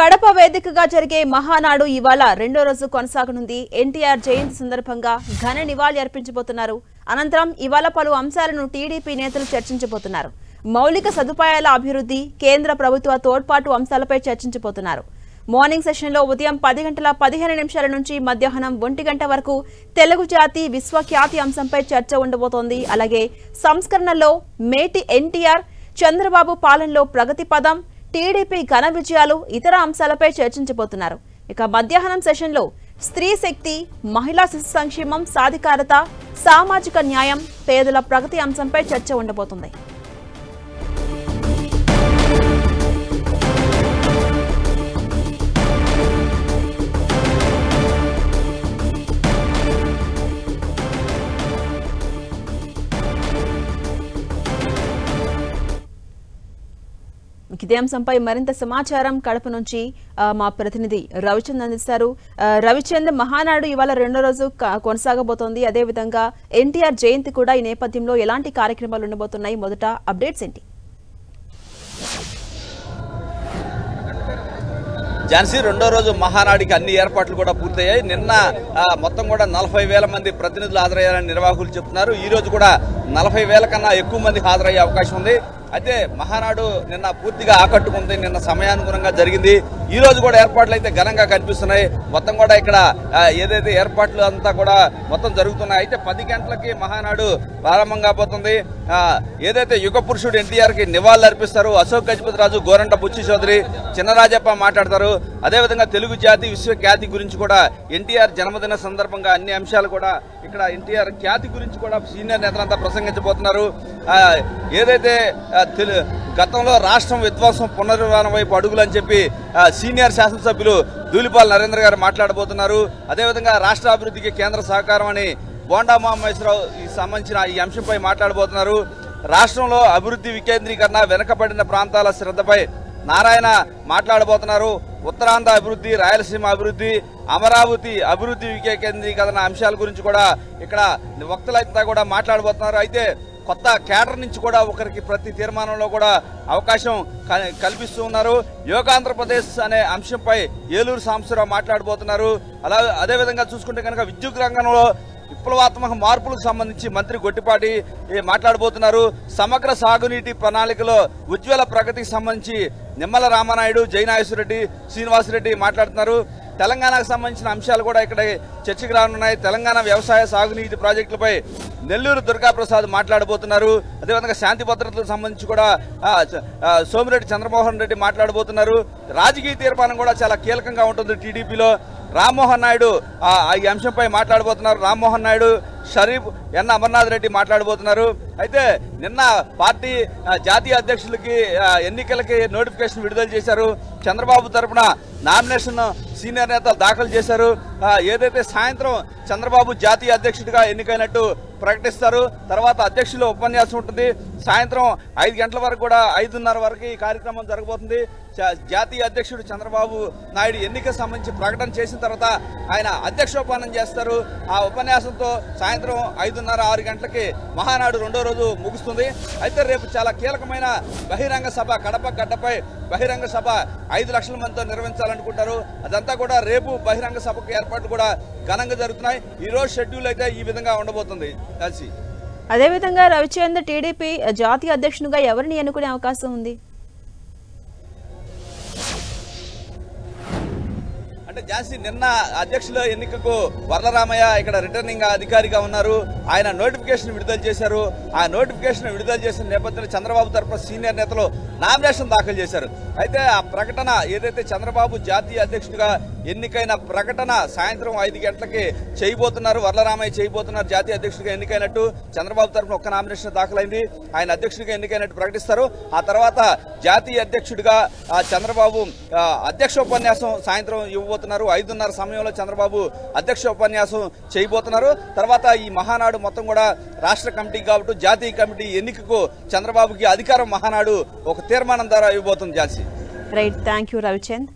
కడప వేదికగా జరిగే మహానాడు ఇవాళ రెండో రోజు కొనసాగనుంది. ఎన్టీఆర్ జయంతి సందర్భంగా ఘన నివాళి అర్పించబోతున్నారు. అనంతరం ఇవాళ పలు అంశాలను టీడీపీ నేతలు చర్చించబోతున్నారు. మౌలిక సదుపాయాల అభివృద్ధి, కేంద్ర ప్రభుత్వ తోడ్పాటు అంశాలపై చర్చించబోతున్నారు. మార్నింగ్ సెషన్లో ఉదయం 10:15 నుంచి మధ్యాహ్నం 1 గంట వరకు తెలుగు జాతి విశ్వఖ్యాతి అంశంపై చర్చ ఉండబోతోంది. అలాగే సంస్కరణలో మేటి ఎన్టీఆర్, చంద్రబాబు పాలనలో ప్రగతి పదం, టీడీపీ ఘన విజయాలు, ఇతర అంశాలపై చర్చించబోతున్నారు. ఇక మధ్యాహ్నం సెషన్లో స్త్రీ శక్తి, మహిళా శిశు సంక్షేమం, సాధికారత, సామాజిక న్యాయం, పేదల ప్రగతి అంశంపై చర్చ ఉండబోతుంది. ఇదే అంశంపై మరింత సమాచారం కడప నుంచి మా ప్రతినిధి రవిచంద్ అందిస్తారు. రవిచంద్, మహానాడు ఇవాళ రెండో రోజు కొనసాగబోతోంది. అదేవిధంగా ఎన్టీఆర్ జయంతి కూడా ఈ నేపథ్యంలో ఎలాంటి కార్యక్రమాలు ఉండబోతున్నాయి? మొదట అప్డేట్స్ ఏంటి? ఝాన్సీ, రెండో రోజు మహానాడికి అన్ని ఏర్పాట్లు కూడా పూర్తయ్యాయి. నిన్న మొత్తం కూడా 40,000 మంది ప్రతినిధులు హాజరయ్యారని నిర్వాహకులు చెప్తున్నారు. ఈ రోజు కూడా 40,000 కన్నా ఎక్కువ మంది హాజరయ్యే అవకాశం ఉంది. అయితే మహానాడు నిన్న పూర్తిగా ఆకట్టుకుంది. నిన్న సమయానుగుణంగా జరిగింది. ఈ రోజు కూడా ఏర్పాట్లు అయితే ఘనంగా కనిపిస్తున్నాయి. మొత్తం కూడా ఇక్కడ ఏదైతే ఏర్పాట్లు అంతా కూడా మొత్తం జరుగుతున్నాయి. అయితే 10 గంటలకి మహానాడు ప్రారంభం కాబోతుంది. ఏదైతే యుగ పురుషుడు ఎన్టీఆర్ కి నివాళులు అర్పిస్తారు. అశోక్ గజపతిరాజు, గోరంట బుచ్చి చౌదరి, చిన్నరాజప్ప మాట్లాడతారు. అదేవిధంగా తెలుగు జాతి విశ్వఖ్యాతి గురించి కూడా ఎన్టీఆర్ జన్మదిన సందర్భంగా అన్ని అంశాలు కూడా ఇక్కడ ఎన్టీఆర్ ఖ్యాతి గురించి కూడా సీనియర్ నేతలంతా ప్రసంగించబోతున్నారు. ఏదైతే గతంలో రాష్ట్రం విధ్వంసం పునర్నిర్మాణం వైపు అడుగులు అని చెప్పి సీనియర్ శాసనసభ్యులు ధూళిపాల నరేంద్ర గారు మాట్లాడబోతున్నారు. అదేవిధంగా రాష్ట్ర అభివృద్ధికి కేంద్ర సహకారం అని బోండా మహేశ్వరరావు సంబంధించిన ఈ అంశంపై మాట్లాడబోతున్నారు. రాష్ట్రంలో అభివృద్ధి వికేంద్రీకరణ, వెనుకబడిన ప్రాంతాల శ్రద్ధపై నారాయణ మాట్లాడబోతున్నారు. ఉత్తరాంధ్ర అభివృద్ధి, రాయలసీమ అభివృద్ధి, అమరావతి అభివృద్ధి వికేంద్రీకరణ అంశాల గురించి కూడా ఇక్కడ వక్తలంతా కూడా మాట్లాడబోతున్నారు. అయితే కొత్త కేడర్ నుంచి కూడా ఒకరికి ప్రతి తీర్మానంలో కూడా అవకాశం కల్పిస్తూ ఉన్నారు. యోగాంధ్రప్రదేశ్ అనే అంశంపై ఏలూరు సాంబశివరావు మాట్లాడబోతున్నారు. అదేవిధంగా చూసుకుంటే కనుక విద్యుత్ రంగంలో విప్లవాత్మక మార్పులకు సంబంధించి మంత్రి గొట్టిపాటి మాట్లాడబోతున్నారు. సమగ్ర సాగునీటి ప్రణాళికలో ఉజ్వల ప్రగతికి సంబంధించి నిమ్మల రామానాయుడు, జయనాగేశ్వరరెడ్డి, శ్రీనివాసరెడ్డి మాట్లాడుతున్నారు. తెలంగాణకు సంబంధించిన అంశాలు కూడా ఇక్కడ చర్చకు రానున్నాయి. తెలంగాణ వ్యవసాయ సాగునీటి ప్రాజెక్టులపై నెల్లూరు దుర్గాప్రసాద్ మాట్లాడబోతున్నారు. అదేవిధంగా శాంతి భద్రతలకు సంబంధించి కూడా సోమిరెడ్డి చంద్రమోహన్ రెడ్డి మాట్లాడబోతున్నారు. రాజకీయ తీర్మానం కూడా చాలా కీలకంగా ఉంటుంది టీడీపీలో. రామ్మోహన్ నాయుడు ఈ అంశంపై మాట్లాడబోతున్నారు. రామ్మోహన్ నాయుడు, షరీఫ్, ఎన్ అమర్నాథ్ రెడ్డి మాట్లాడబోతున్నారు. అయితే నిన్న పార్టీ జాతీయ అధ్యక్షులకి ఎన్నికలకి నోటిఫికేషన్ విడుదల చేశారు. చంద్రబాబు తరఫున నామినేషన్ సీనియర్ నేతలు దాఖలు చేశారు. ఏదైతే సాయంత్రం చంద్రబాబు జాతీయ అధ్యక్షుడిగా ఎన్నికైనట్టు ప్రకటిస్తారు. తర్వాత అధ్యక్షుల ఉపన్యాసం ఉంటుంది. సాయంత్రం 5 గంటల వరకు కూడా 5:30 వరకు ఈ కార్యక్రమం జరగబోతుంది. జాతీయ అధ్యక్షుడు చంద్రబాబు నాయుడు ఎన్నిక సంబంధించి ప్రకటన చేసిన తర్వాత ఆయన అధ్యక్షోపన్నం చేస్తారు. ఆ ఉపన్యాసంతో సాయంత్రం 5:30, 6 గంటలకి మహానాడు రెండో రోజు ముగుస్తుంది. అయితే రేపు చాలా కీలకమైన బహిరంగ సభ, కడప గడ్డపై బహిరంగ సభ 5 లక్షల మందితో నిర్వహించాలనుకుంటారు. అదంతా కూడా రేపు బహిరంగ సభకు ఏర్పాట్లు కూడా ఘనంగా జరుగుతున్నాయి. ఈ రోజు షెడ్యూల్ అయితే ఈ విధంగా ఉండబోతుంది. కలిసి అదేవిధంగా రవిచంద్, టీడీపీ జాతీయ అధ్యక్షునిగా ఎవరిని ఎన్నుకునే అవకాశం ఉంది? అంటే ఝాన్సీ, నిన్న అధ్యక్షుల ఎన్నికకు వరదరామయ్య ఇక్కడ రిటర్నింగ్ అధికారిగా ఉన్నారు. ఆయన నోటిఫికేషన్ విడుదల చేశారు. ఆ నోటిఫికేషన్ విడుదల చేసిన నేపథ్యంలో చంద్రబాబు తరఫున సీనియర్ నేతలు నామినేషన్ దాఖలు చేశారు. అయితే ఆ ప్రకటన ఏదైతే చంద్రబాబు జాతీయ అధ్యక్షుడిగా ఎన్నికైన ప్రకటన సాయంత్రం 5 గంటలకి చేయబోతున్నారు. వరదరామయ్య చేయబోతున్నారు. జాతీయ అధ్యక్షుడిగా ఎన్నికైనట్టు చంద్రబాబు తరఫున ఒక్క నామినేషన్ దాఖలైంది. ఆయన అధ్యక్షుడిగా ఎన్నికైనట్టు ప్రకటిస్తారు. ఆ తర్వాత జాతీయ అధ్యక్షుడిగా చంద్రబాబు అధ్యక్షోపన్యాసం సాయంత్రం ఇవ్వబోతున్నారు. 5:30 సమయంలో చంద్రబాబు అధ్యక్ష ఉపన్యాసం చేయబోతున్నారు. తర్వాత ఈ మహానాడు మొత్తం కూడా రాష్ట్ర కమిటీ కాబట్టి జాతీయ కమిటీ ఎన్నికకు చంద్రబాబుకి అధికారం మహానాడు ఒక తీర్మానం ద్వారా ఇవ్వబోతుంది. Jhansi, right, thank you Ravichand.